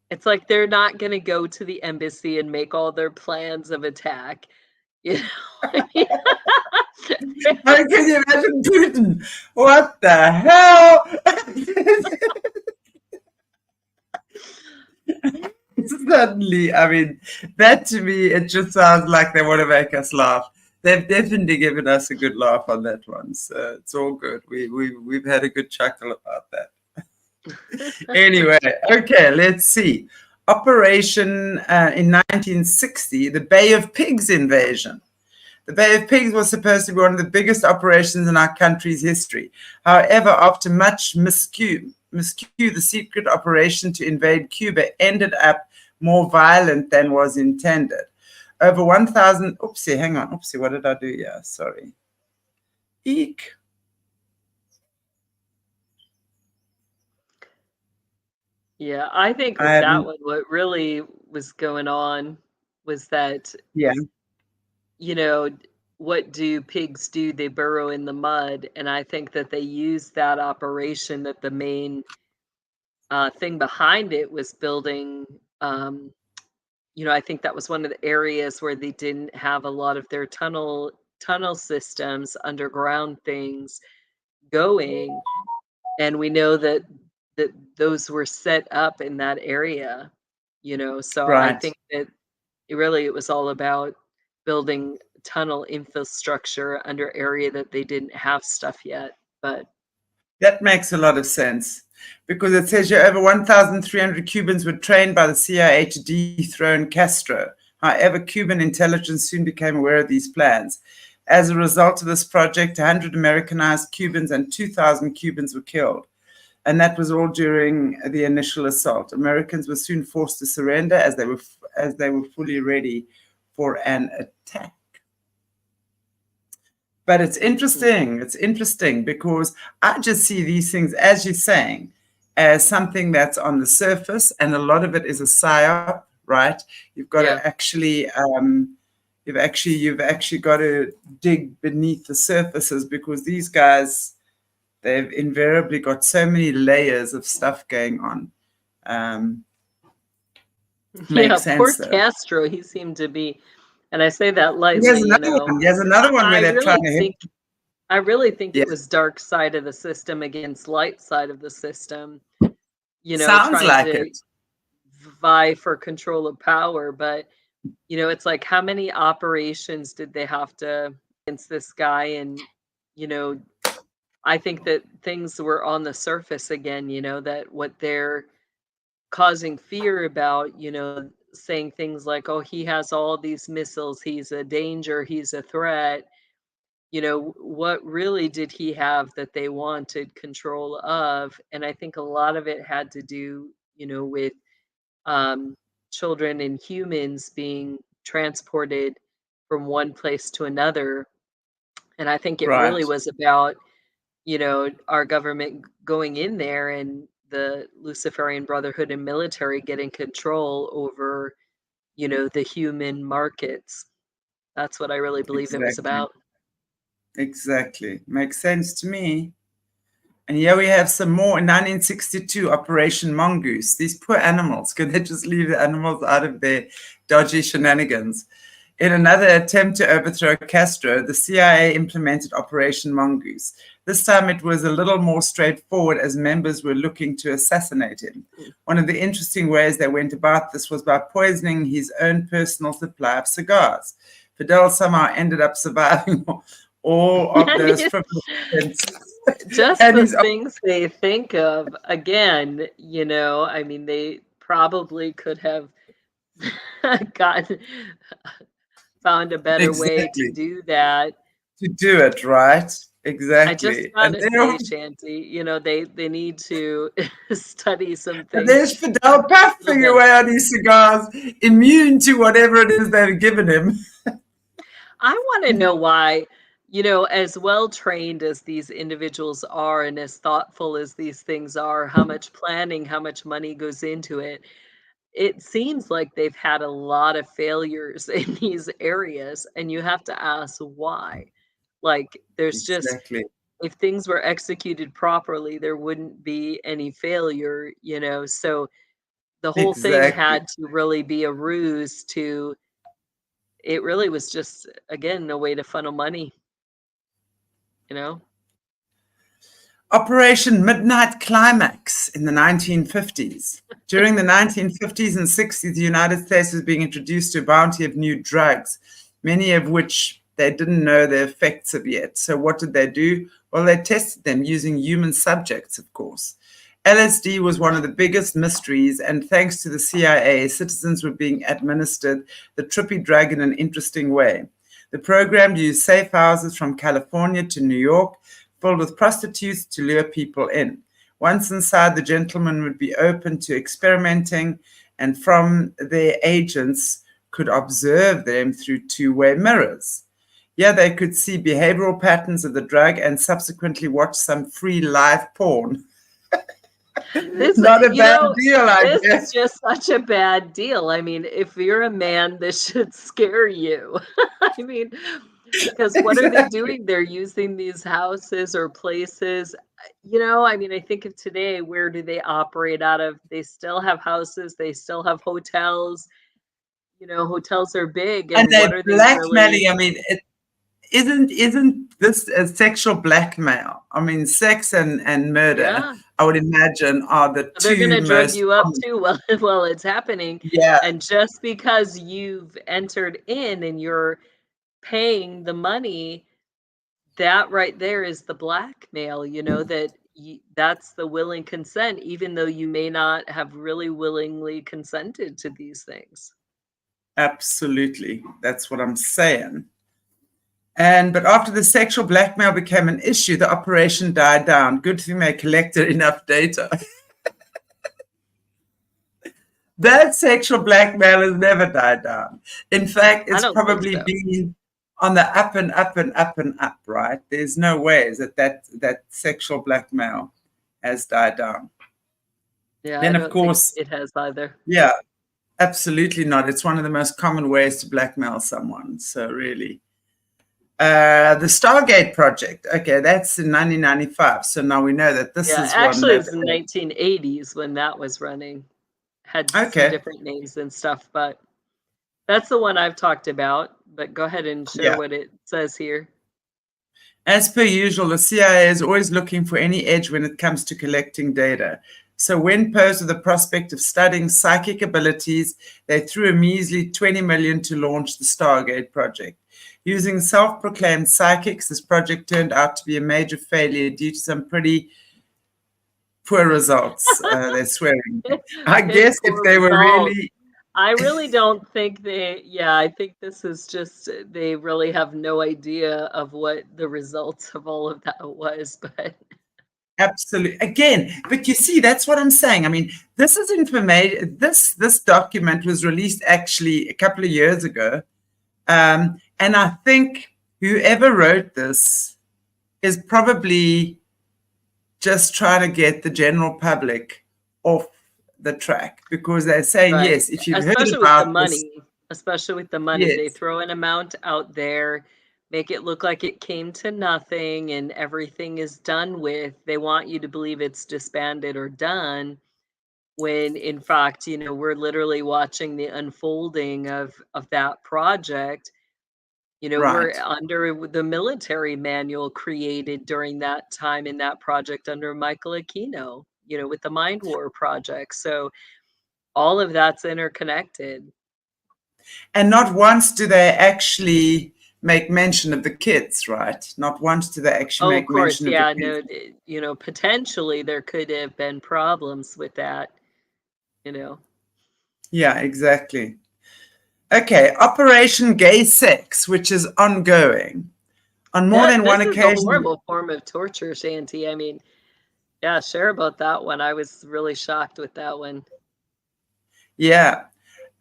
it's like they're not going to go to the embassy and make all their plans of attack. I mean, How can you imagine Putin? What the hell? Suddenly, I mean, that to me, it just sounds like they want to make us laugh. They've definitely given us a good laugh on that one, so it's all good. We've had a good chuckle about that. Anyway, okay, let's see. Operation in 1960, the Bay of Pigs invasion. The Bay of Pigs was supposed to be one of the biggest operations in our country's history. However, after much miscue, the secret operation to invade Cuba ended up more violent than was intended. Over 1,000, oopsie, hang on, oopsie, what did I do here? Sorry. Eek. Yeah, I think with that one, what really was going on was that, yeah, you know, what do pigs do? They burrow in the mud. And I think that they used that operation, that the main thing behind it was building, I think that was one of the areas where they didn't have a lot of their tunnel systems, underground things going. And we know that those were set up in that area, so I right. think that it was all about building tunnel infrastructure under area that they didn't have stuff yet. But that makes a lot of sense, because it says here over 1,300 Cubans were trained by the CIA to dethrone Castro. However, Cuban intelligence soon became aware of these plans. As a result of this project, 100 Americanized Cubans and 2,000 Cubans were killed. And that was all during the initial assault. Americans were soon forced to surrender as they were fully ready for an attack. But it's interesting. It's interesting because I just see these things, as you're saying, as something that's on the surface, and a lot of it is a psyop, right? You've got to actually, you've actually got to dig beneath the surfaces, because these guys, they've invariably got so many layers of stuff going on. Makes sense, poor though. Castro, he seemed to be, and I say that lightly, There's another one where they're trying to hit. I really think it was dark side of the system against light side of the system, Sounds trying like to it. vie for control of power. But, it's like, how many operations did they have to against this guy? And, I think that things were on the surface again, that what they're causing fear about, saying things like, oh, he has all these missiles, he's a danger, he's a threat. What really did he have that they wanted control of? And I think a lot of it had to do, with children and humans being transported from one place to another. And I think it Right. really was about, our government going in there and the Luciferian Brotherhood and military getting control over, the human markets. That's what I really believe it was about. Exactly. Makes sense to me. And here we have some more. In 1962, Operation Mongoose. These poor animals. Could they just leave the animals out of their dodgy shenanigans? In another attempt to overthrow Castro, the CIA implemented Operation Mongoose. This time it was a little more straightforward, as members were looking to assassinate him. One of the interesting ways they went about this was by poisoning his own personal supply of cigars. Fidel somehow ended up surviving all of those just the things they think of. Again, I mean, they probably could have found a better way to do that. To do it, right? Exactly. I just gotta say, Shanti, they need to study some things. And there's Fidel puffing away on his cigars, immune to whatever it is they've given him. I want to know why, as well trained as these individuals are and as thoughtful as these things are, how much planning, how much money goes into it. It seems like they've had a lot of failures in these areas, and you have to ask why. Like, there's just, if things were executed properly, there wouldn't be any failure, so the whole thing had to really be a ruse it really was just, again, a way to funnel money, Operation Midnight Climax in the 1950s. During the 1950s and 60s, the United States was being introduced to a bounty of new drugs, many of which they didn't know the effects of yet. So what did they do? Well, they tested them using human subjects, of course. LSD was one of the biggest mysteries, and thanks to the CIA, citizens were being administered the trippy drug in an interesting way. The program used safe houses from California to New York, filled with prostitutes to lure people in. Once inside, the gentlemen would be open to experimenting, and from their agents could observe them through two-way mirrors. Yeah, they could see behavioral patterns of the drug and subsequently watch some free live porn. Not a bad deal, I guess. This is just such a bad deal. I mean, if you're a man, this should scare you. I mean, because what are they doing? They're using these houses or places. I mean, I think of today, where do they operate out of? They still have houses. They still have hotels. Hotels are big. And what they're are they blackmailing. really? I mean, isn't this a sexual blackmail? I mean, sex and murder, Yeah. I would imagine, are the two They're going to drug most you up common. too while it's happening. Yeah, And just because you've entered in and you're paying the money, that right there is the blackmail, that's the willing consent, even though you may not have really willingly consented to these things. absolutely. That's what I'm saying. But after the sexual blackmail became an issue, the operation died down. Good thing they collected enough data. That sexual blackmail has never died down. In fact, it's probably been on the up and up and up and up, right? There's no ways that sexual blackmail has died down. Yeah, then I of don't course think it has either. Yeah, absolutely not. It's one of the most common ways to blackmail someone. So really. The Stargate project. Okay, that's in 1995. So now we know that this is actually one it was in the 1980s when that was running. Had some different names and stuff, but that's the one I've talked about. But go ahead and share what it says here. As per usual, the CIA is always looking for any edge when it comes to collecting data. So when posed with the prospect of studying psychic abilities, they threw a measly $20 million to launch the Stargate project. Using self-proclaimed psychics, this project turned out to be a major failure due to some pretty poor results. They're swearing. I guess if they were really... I really don't think I think this is just, they really have no idea of what the results of all of that was, but... Absolutely. Again, but you see, that's what I'm saying. I mean, this is information. This document was released actually a couple of years ago. And I think whoever wrote this is probably just trying to get the general public off the track, because they're saying, yes, if you've heard about especially with the money, they throw an amount out there, make it look like it came to nothing and everything is done with. They want you to believe it's disbanded or done, when in fact, we're literally watching the unfolding of that project. We're under the military manual created during that time in that project under Michael Aquino, with the Mind War project. So all of that's interconnected. And not once do they actually make mention of the kids, right? Not once do they actually make mention of the kids. No, potentially there could have been problems with that, Yeah, exactly. Okay, Operation Gay Sex, which is ongoing. On more than one occasion. This is a horrible form of torture, Shanti. I mean, share about that one. I was really shocked with that one. Yeah.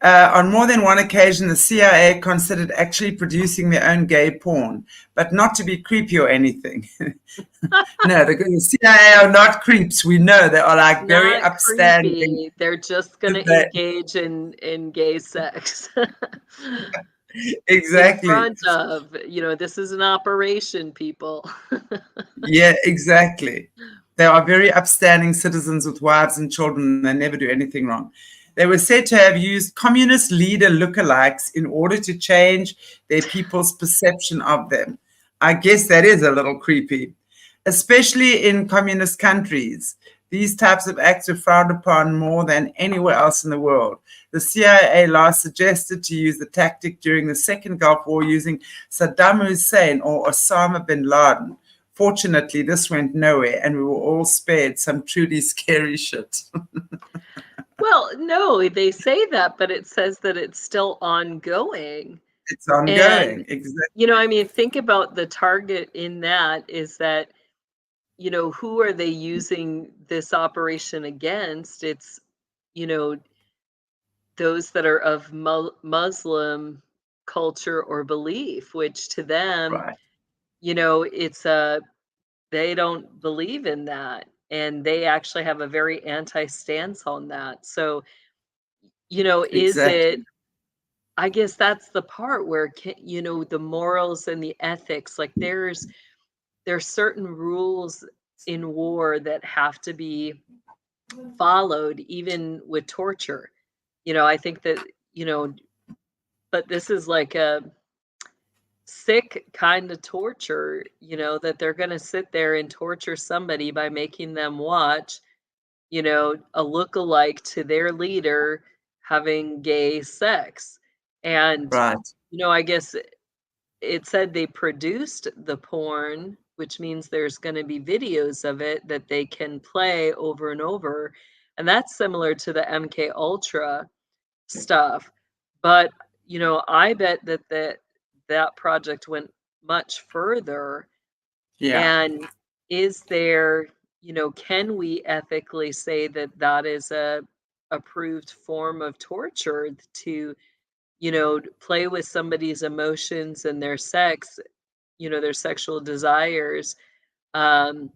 On more than one occasion, the CIA considered actually producing their own gay porn, but not to be creepy or anything. No, the CIA are not creeps. We know they are like very upstanding. Creepy. They're just going to engage in gay sex. Exactly. In front of, this is an operation, people. Yeah, exactly. They are very upstanding citizens with wives and children. They never do anything wrong. They were said to have used communist leader lookalikes in order to change their people's perception of them. I guess that is a little creepy, especially in communist countries. These types of acts are frowned upon more than anywhere else in the world. The CIA last suggested to use the tactic during the Second Gulf War using Saddam Hussein or Osama bin Laden Fortunately, this went nowhere, and we were all spared some truly scary shit. Well, no, they say that, but it says that it's still ongoing. It's ongoing, And, exactly. I mean, think about the target in that is that, who are they using this operation against? It's, you know, those that are of Muslim culture or belief, which to them, Right, it's they don't believe in that. And they actually have a very anti stance on that. So, is it, exactly. I guess that's the part where, the morals and the ethics, like there's certain rules in war that have to be followed, even with torture. I think that, but this is like a sick kind of torture, that they're going to sit there and torture somebody by making them watch, a look-alike to their leader having gay sex. And, Right, I guess it said they produced the porn, which means there's going to be videos of it that they can play over and over. And that's similar to the MK Ultra stuff. But, I bet that project went much further. yeah. And is there, can we ethically say that that is a approved form of torture to, play with somebody's emotions and their sex, their sexual desires, um,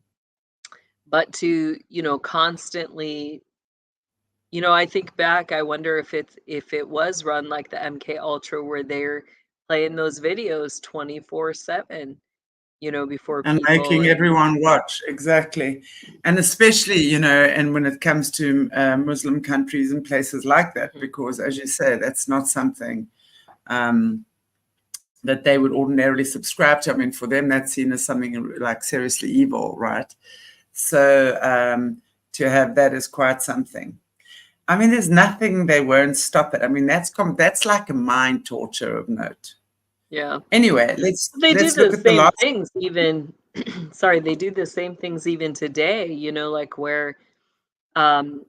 but to, constantly, I think back, I wonder if it was run like the MK Ultra where they're playing those videos 24/7, before And people. making And everyone watch, exactly. And especially, and when it comes to Muslim countries and places like that, Mhm. because as you say, that's not something um, that they would ordinarily subscribe to. I mean, for them, that's seen as something like seriously evil, right? So to have that is quite something. I mean, there's nothing they won't stop it. I mean, that's like a mind torture of note. Yeah. Anyway, let's They do let's look the at the same last. things even sorry, they do the same things even today, like where, um,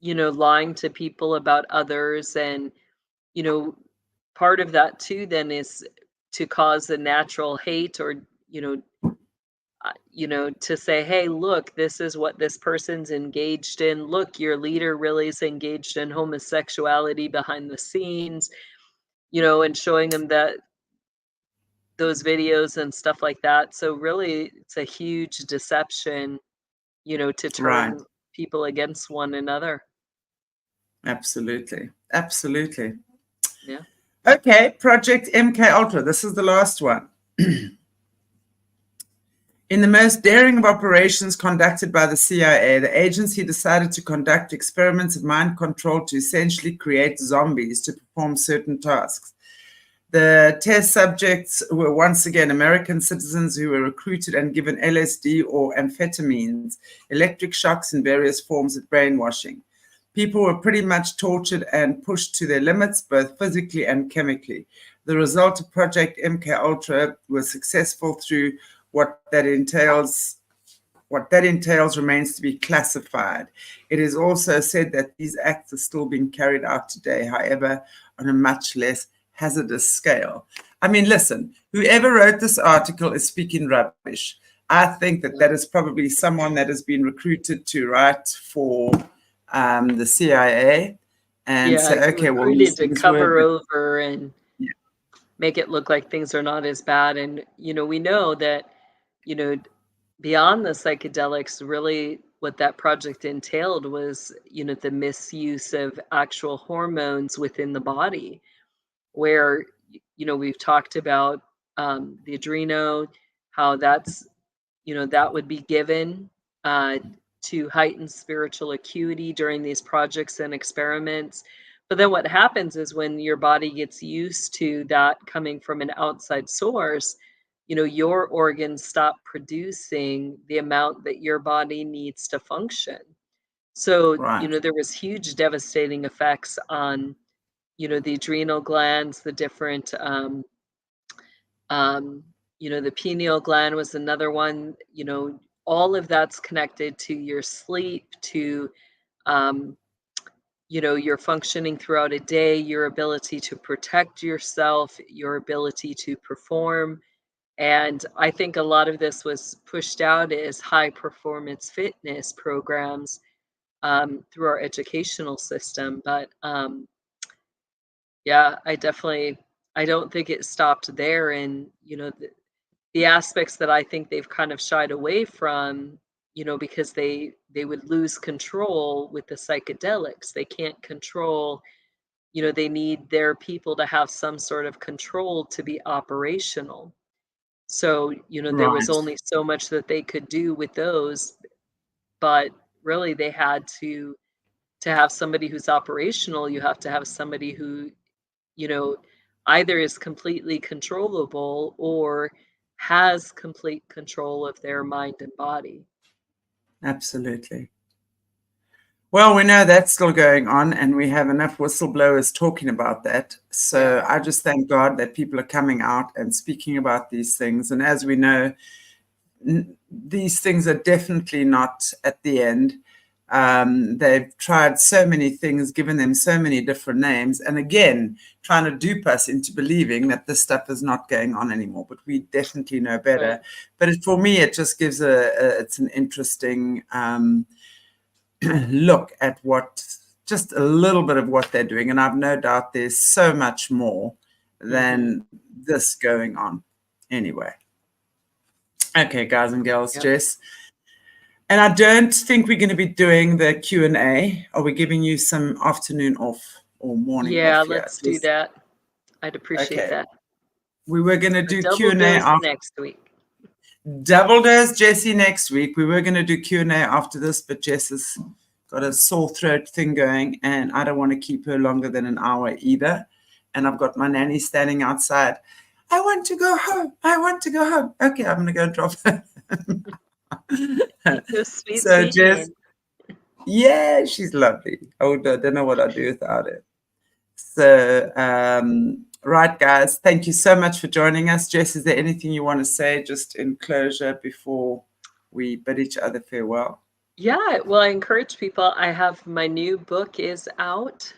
lying to people about others and, you know, part of that too then is to cause a natural hate or, you know, to say, "Hey, look, this is what this person's engaged in. Look, your leader really is engaged in homosexuality behind the scenes," and showing them that those videos and stuff like that. So really, it's a huge deception, to Right. turn people against one another. Absolutely. Absolutely. Yeah. Okay, Project MK Ultra. This is the last one. In the most daring of operations conducted by the CIA, the agency decided to conduct experiments of mind control to essentially create zombies to perform certain tasks. The test subjects were once again American citizens who were recruited and given LSD or amphetamines, electric shocks, and various forms of brainwashing. People were pretty much tortured and pushed to their limits, both physically and chemically. The result of Project MK Ultra was successful through what that entails. What that entails remains to be classified. It is also said that these acts are still being carried out today, however, on a much less hazardous scale. I mean, listen, whoever wrote this article is speaking rubbish. I think that that is probably someone that has been recruited to write for the CIA and Yeah, say, okay, well, these recruited to things were, cover but over and yeah, make it look like things are not as bad. And, we know that, you know, beyond the psychedelics, really what that project entailed was, the misuse of actual hormones within the body, where, we've talked about the adreno, how that's, that would be given uh, to heighten spiritual acuity during these projects and experiments. But then what happens is when your body gets used to that coming from an outside source, your organs stop producing the amount that your body needs to function. So, right, there was huge devastating effects on, the adrenal glands, the different um, the pineal gland was another one. All of that's connected to your sleep, to your functioning throughout a day, your ability to protect yourself, your ability to perform. And I think a lot of this was pushed out as high performance fitness programs through our educational system. But yeah, I don't think it stopped there. And, the aspects that I think they've kind of shied away from, because they would lose control with the psychedelics. They can't control, they need their people to have some sort of control to be operational. So, there was Right. only so much that they could do with those, but really they had to have somebody who's operational. You have to have somebody who, you know, either is completely controllable or has complete control of their mind and body. Absolutely. Well, we know that's still going on, and we have enough whistleblowers talking about that. So Yeah. I just thank God that people are coming out and speaking about these things. And as we know, these things are definitely not at the end. They've tried so many things, given them so many different names, and again, trying to dupe us into believing that this stuff is not going on anymore. But we definitely know better. Right. But for me, it just gives it's an interesting look at just a little bit of what they're doing. And I've no doubt there's so much more than this going on. Anyway. Okay, guys and girls, Yep. Jess. And I don't think we're going to be doing the Q&A. Are we giving you some afternoon off or morning Yeah, off here? let's do that. I'd appreciate Okay. that. We were going to do Double Q&A dose after. next week. Double dose Jessie next week. We were going to do Q&A after this, but Jess has got a sore throat thing going, and I don't want to keep her longer than an hour either. And I've got my nanny standing outside. I want to go home. I want to go home. Okay, I'm going to go drop her. Sweet, So sweet Jess, man. yeah, she's lovely. I don't know what I'd do without her. So, right, guys, thank you so much for joining us. Jess, is there anything you want to say just in closure before we bid each other farewell? Yeah, well, I encourage people. I have my new book is out.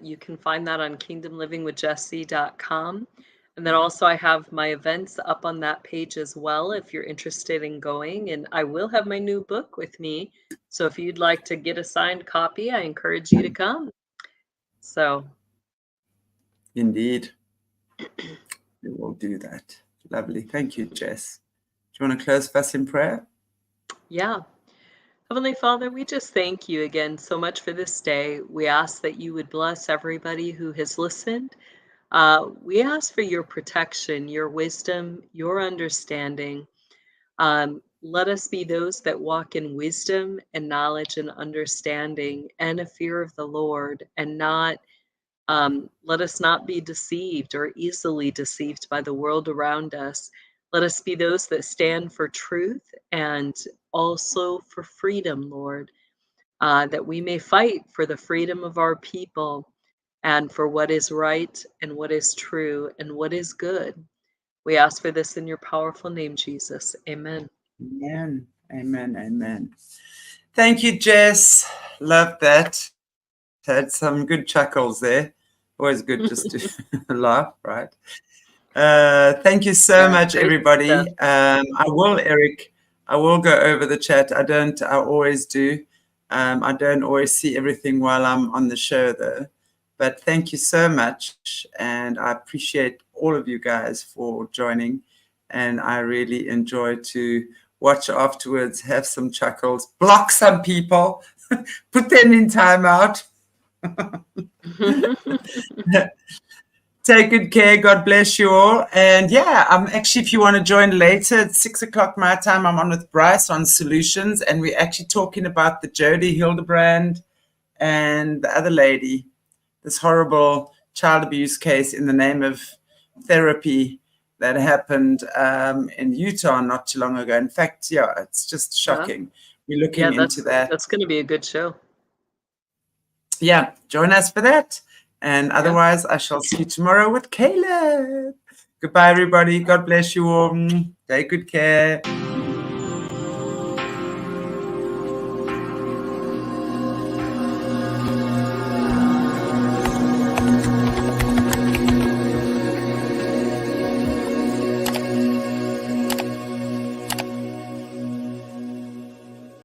You can find that on kingdomlivingwithjessie.com. And then also I have my events up on that page as well if you're interested in going. And I will have my new book with me. So if you'd like to get a signed copy, I encourage you to come. So. Indeed. We will do that. Lovely. Thank you, Jess. Do you want to close us in prayer? Yeah. Heavenly Father, we just thank you again so much for this day. We ask that you would bless everybody who has listened. We ask for your protection, your wisdom, your understanding. Let us be those that walk in wisdom and knowledge and understanding and a fear of the Lord, and not let us not be deceived or easily deceived by the world around us. Let us be those that stand for truth and also for freedom, Lord, that we may fight for the freedom of our people and for what is right and what is true and what is good. We ask for this in your powerful name, Jesus. Amen. Amen. Amen. Amen. Thank you, Jess. Love that. Had some good chuckles there. Always good just to laugh, right? Thank you so much, everybody. I will, Eric, I will go over the chat. I always do. I don't always see everything while I'm on the show, though. But thank you so much. And I appreciate all of you guys for joining. And I really enjoy to watch afterwards, have some chuckles, block some people, put them in timeout. Take good care. God bless you all. And yeah, actually, if you want to join later at 6 o'clock my time, I'm on with Bryce on Solutions, and we're actually talking about the Jody Hildebrand and the other lady, this horrible child abuse case in the name of therapy that happened in Utah not too long ago. In fact, yeah, it's just shocking. We're looking into that. That's going to be a good show. Yeah, join us for that. And otherwise, I shall see you tomorrow with Caleb. Goodbye, everybody. God bless you all. Take good care.